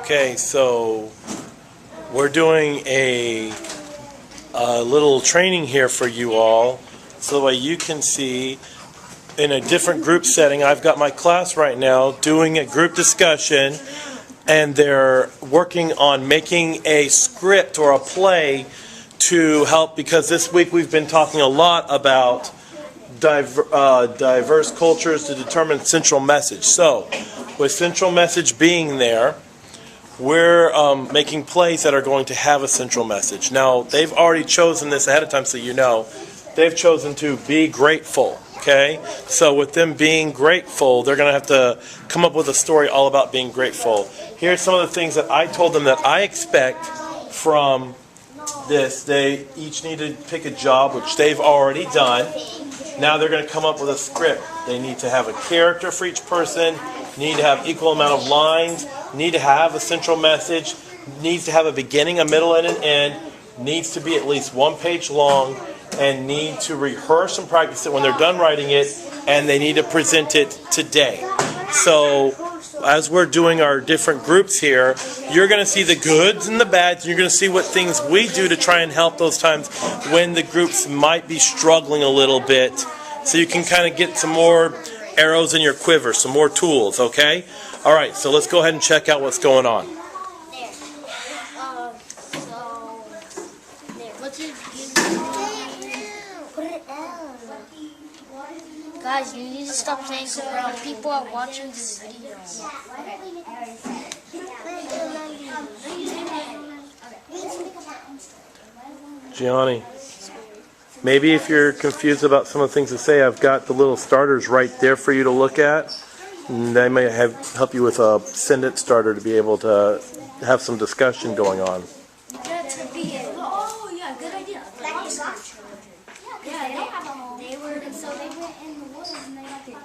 Okay, so we're doing a little training here for you all, so that way you can see in a different group setting. I've got my class right now doing a group discussion, and they're working on making a script or a play to help, because this week we've been talking a lot about diverse cultures to determine central message. So, with central message being there, we're making plays that are going to have a central message. Now, they've already chosen this ahead of time, so you know. They've chosen to be grateful, okay? So with them being grateful, they're going to have to come up with a story all about being grateful. Here's some of the things that I told them that I expect from this. They each need to pick a job, which they've already done. Now they're going to come up with a script. They need to have a character for each person, need to have equal amount of lines, need to have a central message, needs to have a beginning, a middle, and an end, needs to be at least 1 page long, and need to rehearse and practice it when they're done writing it, and they need to present it today. So as we're doing our different groups here, you're going to see the goods and the bads, and you're going to see what things we do to try and help those times when the groups might be struggling a little bit, so you can kind of get some more arrows in your quiver, some more tools, okay? All right, so let's go ahead and check out what's going on. Guys, you need to stop saying around. People are watching this video. Gianni, maybe if you're confused about some of the things to say, I've got the little starters right there for you to look at. And they may help you with a sentence starter to be able to have some discussion going on. Oh, yeah, good idea. They went in the woods and they had to go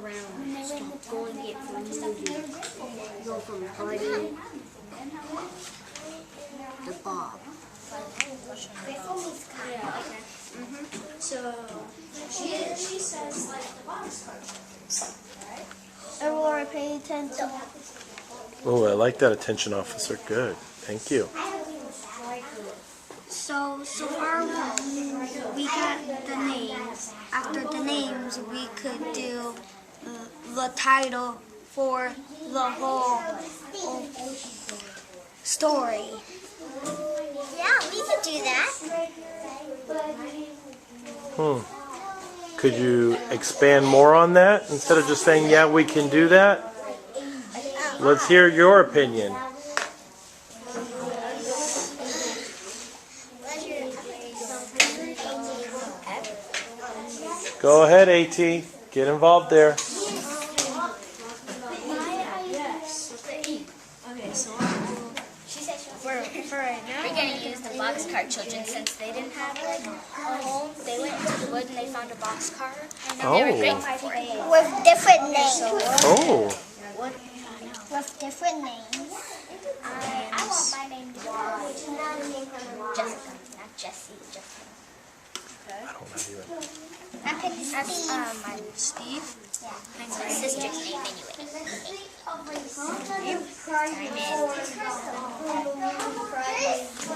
around. Stop going get food. Go from Buddy to Bob. So she says like the box card. Everyone pay attention. Oh, I like that, attention officer. Good. Thank you. So far we got the names. After the names, we could do the title for the whole story. Yeah, we could do that. Could you expand more on that instead of just saying, yeah, we can do that? Let's hear your opinion. Go ahead, AT. Get involved there. Okay, so for right now, we're going to use the boxcar children since they didn't have a home. They went into the woods and they found a boxcar. And they were grateful for it. With different names. Oh. With different names. I want my name to be Jessica, not Jessie. Jessica. I don't know either. I picked Steve. My Steve. Yeah. That's my sister's name anyway.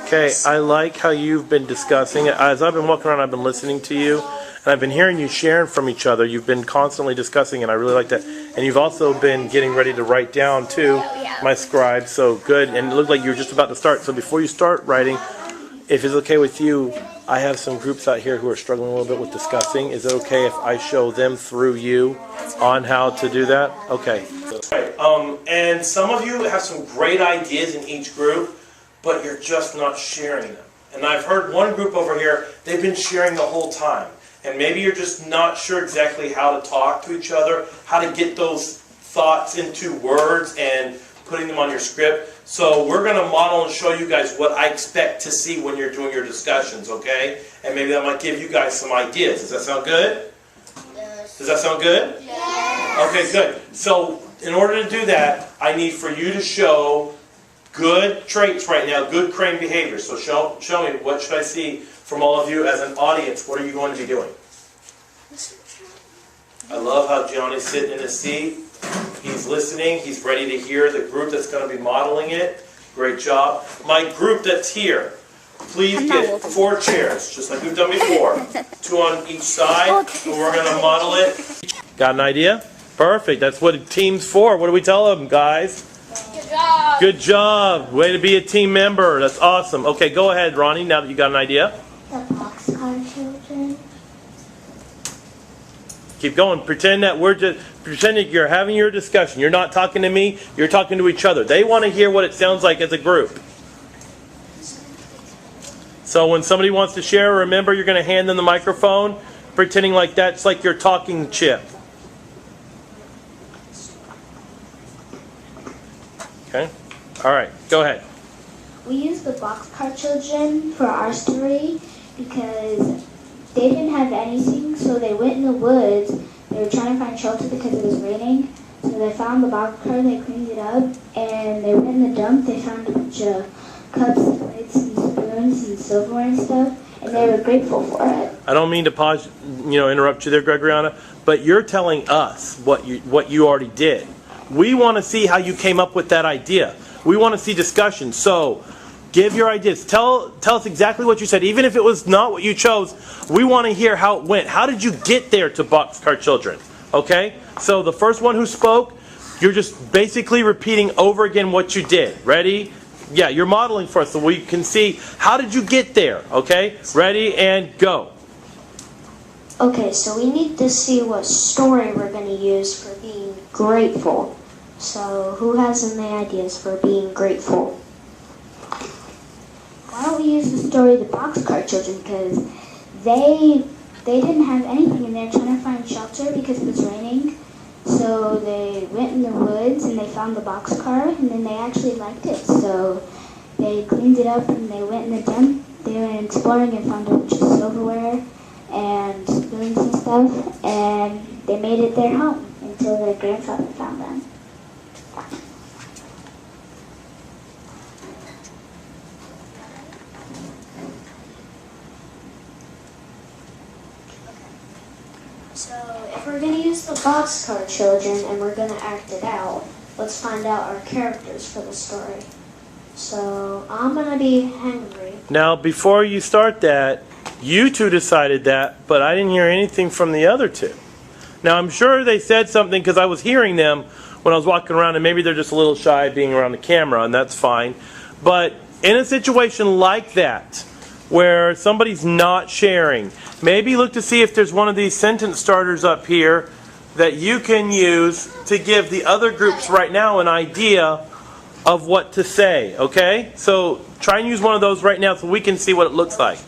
Okay, I like how you've been discussing it. As I've been walking around, I've been listening to you, and I've been hearing you sharing from each other. You've been constantly discussing, and I really like that. And you've also been getting ready to write down, too, my scribe. So good. And it looked like you were just about to start. So before you start writing, if it's okay with you, I have some groups out here who are struggling a little bit with discussing. Is it okay if I show them through you on how to do that? Okay. And some of you have some great ideas in each group, but you're just not sharing them. And I've heard one group over here, they've been sharing the whole time. And maybe you're just not sure exactly how to talk to each other, how to get those thoughts into words and putting them on your script. So we're going to model and show you guys what I expect to see when you're doing your discussions, okay? And maybe that might give you guys some ideas. Does that sound good? Yes. Does that sound good? Yes. Okay, good. So in order to do that, I need for you to show good traits right now, good crane behavior. So show me, what should I see from all of you as an audience? What are you going to be doing? I love how Gianni's sitting in his seat. He's listening. He's ready to hear the group that's going to be modeling it. Great job. My group that's here, please get 4 chairs, just like we've done before. 2 on each side, and we're going to model it. Got an idea? Perfect. That's what a team's for. What do we tell them, guys? Good job. Good job. Way to be a team member. That's awesome. Okay, go ahead, Ronnie, now that you got an idea. The boxcar children. Keep going. Pretend that you're having your discussion. You're not talking to me. You're talking to each other. They want to hear what it sounds like as a group. So when somebody wants to share, remember you're going to hand them the microphone, pretending like that's like your talking chip. Okay? All right. Go ahead. We used the boxcar children for our story because they didn't have anything, so they went in the woods. They were trying to find shelter because it was raining. So they found the boxcar, they cleaned it up, and they went in the dump. They found a bunch of cups and plates and spoons and silverware and stuff, and they were grateful for it. I don't mean to pause, interrupt you there, Gregoriana, but you're telling us what you already did. We want to see how you came up with that idea. We want to see discussion. So give your ideas. Tell us exactly what you said. Even if it was not what you chose, we want to hear how it went. How did you get there to Boxcar Children? Okay? So the first one who spoke, you're just basically repeating over again what you did. Ready? Yeah, you're modeling for us so we can see how did you get there. Okay? Ready and go. Okay, so we need to see what story we're going to use for being grateful. So who has any ideas for being grateful? Why don't we use the story of the Boxcar Children, because they didn't have anything and they're trying to find shelter because it was raining. So they went in the woods and they found the boxcar, and then they actually liked it. So they cleaned it up and they went in the dump. They went exploring and found a bunch of silverware and spoons and stuff, and they made it their home until their grandfather found them. So if we're going to use the Boxcar Children and we're going to act it out, let's find out our characters for the story. So I'm going to be Henry. Now, before you start that, you two decided that, but I didn't hear anything from the other two. Now, I'm sure they said something because I was hearing them when I was walking around, and maybe they're just a little shy being around the camera, and that's fine. But in a situation like that, where somebody's not sharing, maybe look to see if there's one of these sentence starters up here that you can use to give the other groups right now an idea of what to say, okay? So try and use one of those right now so we can see what it looks like.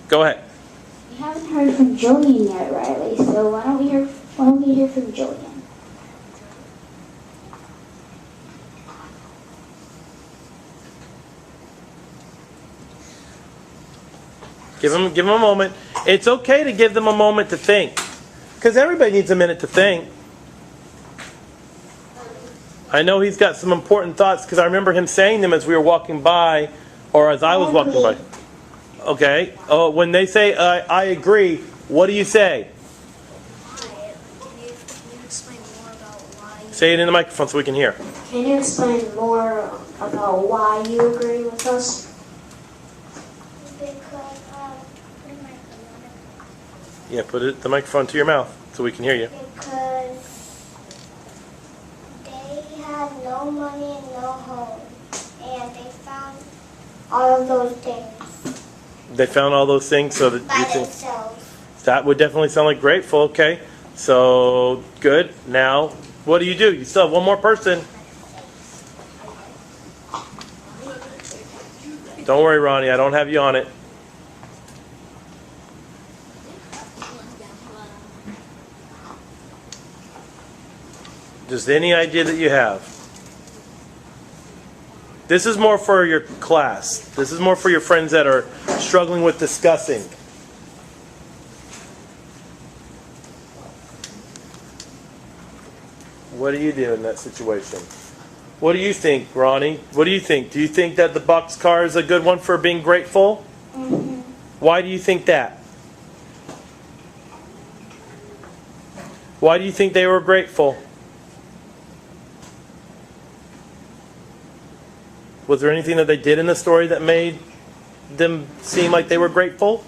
Go ahead. We haven't heard from Jolene yet, Riley, so why don't we hear from Jolene? Give them a moment. It's okay to give them a moment to think, because everybody needs a minute to think. I know he's got some important thoughts because I remember him saying them as we were walking by, or as I was walking by. Okay. Oh, when they say I agree, what do you say? Can you explain more about why? Say it in the microphone so we can hear. Can you explain more about why you agree with us? Because Yeah, put the microphone to your mouth so we can hear you. because they had no money and no home, and they found all of those things They found all those things so that by you think themselves. that would definitely sound like grateful. Okay. So good. Now, what do? You still have one more person. Don't worry, Ronnie. I don't have you on it. Just any idea that you have. This is more for your class. This is more for your friends that are struggling with discussing. What do you do in that situation? What do you think, Ronnie? What do you think? Do you think that the boxcar is a good one for being grateful? Mm-hmm. Why do you think that? Why do you think they were grateful? Was there anything that they did in the story that made them seem like they were grateful?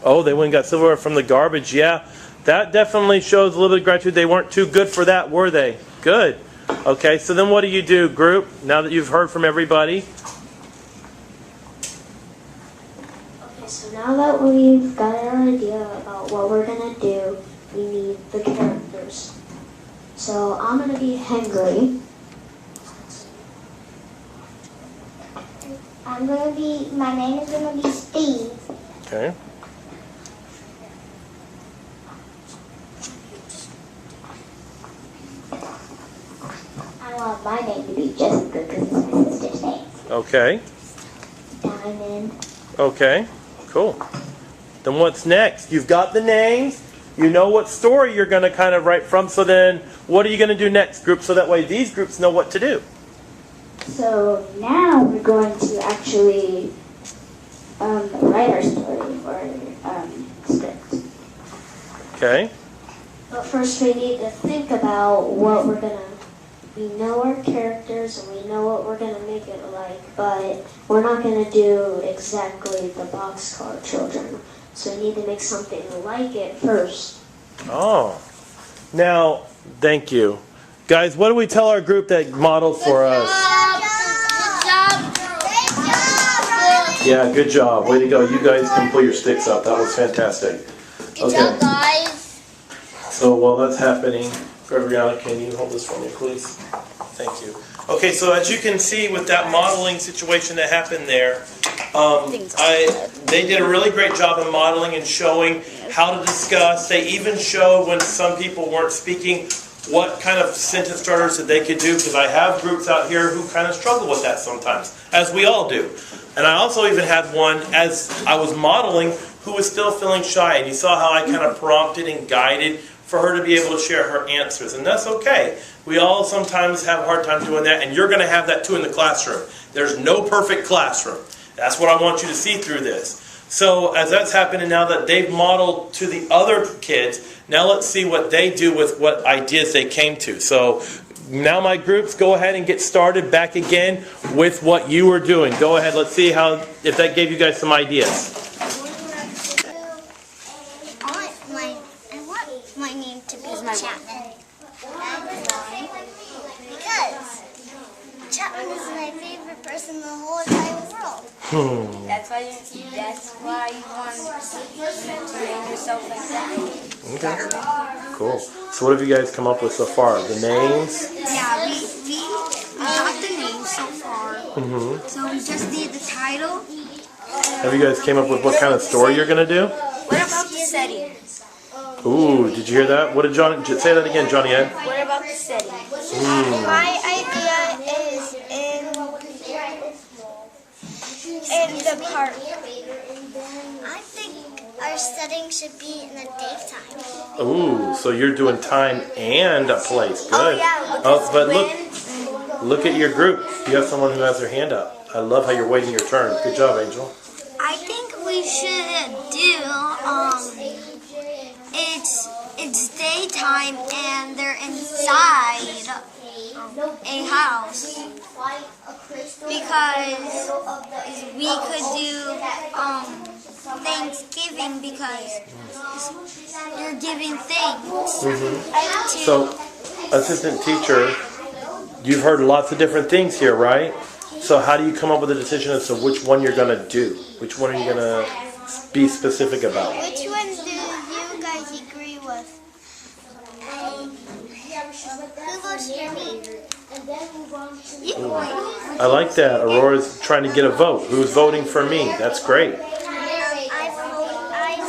Oh, they went and got silverware from the garbage. Yeah, that definitely shows a little bit of gratitude. They weren't too good for that, were they? Good. Okay, so then what do you do, group, now that you've heard from everybody? Okay, so now that we've got our idea about what we're going to do, we need the characters. So I'm going to be Henry. My name is going to be Steve. Okay. I want my name to be Jessica because it's my sister's name. Okay. Diamond. Okay. Cool. Then what's next? You've got the names. You know what story you're going to kind of write from. So then what are you going to do next, group? So that way these groups know what to do. So now we're going to actually write our story or script. Okay. But first we need to think about what we're going to... We know our characters and we know what we're going to make it like, but we're not going to do exactly the Boxcar Children. So we need to make something like it first. Oh. Now, thank you. Guys, what do we tell our group that modeled for us? Yeah, good job. Way to go. You guys can pull your sticks up. That was fantastic. Good job, guys. So while that's happening, Gregoryana, can you hold this for me, please? Thank you. Okay, so as you can see with that modeling situation that happened there, they did a really great job of modeling and showing how to discuss. They even showed when some people weren't speaking what kind of sentence starters that they could do, because I have groups out here who kind of struggle with that sometimes, as we all do. And I also even had one, as I was modeling, who was still feeling shy. And you saw how I kind of prompted and guided for her to be able to share her answers. And that's okay. We all sometimes have a hard time doing that, and you're going to have that too in the classroom. There's no perfect classroom. That's what I want you to see through this. So as that's happening now that they've modeled to the other kids, now let's see what they do with what ideas they came to. So now my groups, go ahead and get started back again with what you were doing. Go ahead, let's see if that gave you guys some ideas. I want my name to be Chapman. Because Chapman is my favorite person in the whole entire world. That's why you want to name yourself like that. Okay. Cool. So what have you guys come up with so far? The names? Yeah, we got the names so far. So we just need the title. Have you guys came up with what kind of story you're going to do? What about the setting? Ooh, did you hear that? What did Johnny... Say that again, Johnny Ed. What about the setting? My idea is in the park. I think our setting should be in the daytime. Ooh, so you're doing time and a place. Good. Oh yeah. But look at your group. You have someone who has their hand up. I love how you're waiting your turn. Good job, Angel. I think we should do it's daytime and they're inside a house, because we could do Thanksgiving, because you're giving thanks. So, assistant teacher, you've heard lots of different things here, right? So how do you come up with a decision as to which one you're going to do? Which one are you going to be specific about? Which one do you guys agree with? Who votes for me? I like that. Aurora's trying to get a vote. Who's voting for me? That's great. I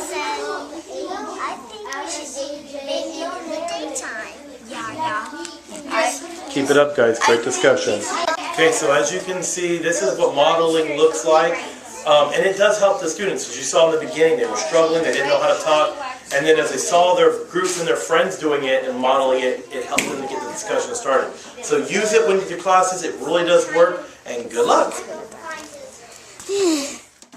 said I think we should make it in the daytime. Yeah. Keep it up, guys. Great discussion. Okay, so as you can see, this is what modeling looks like. And it does help the students. As you saw in the beginning, they were struggling, they didn't know how to talk. And then as they saw their groups and their friends doing it and modeling it, it helped them to get the discussion started. So use it when you do classes. It really does work. And good luck.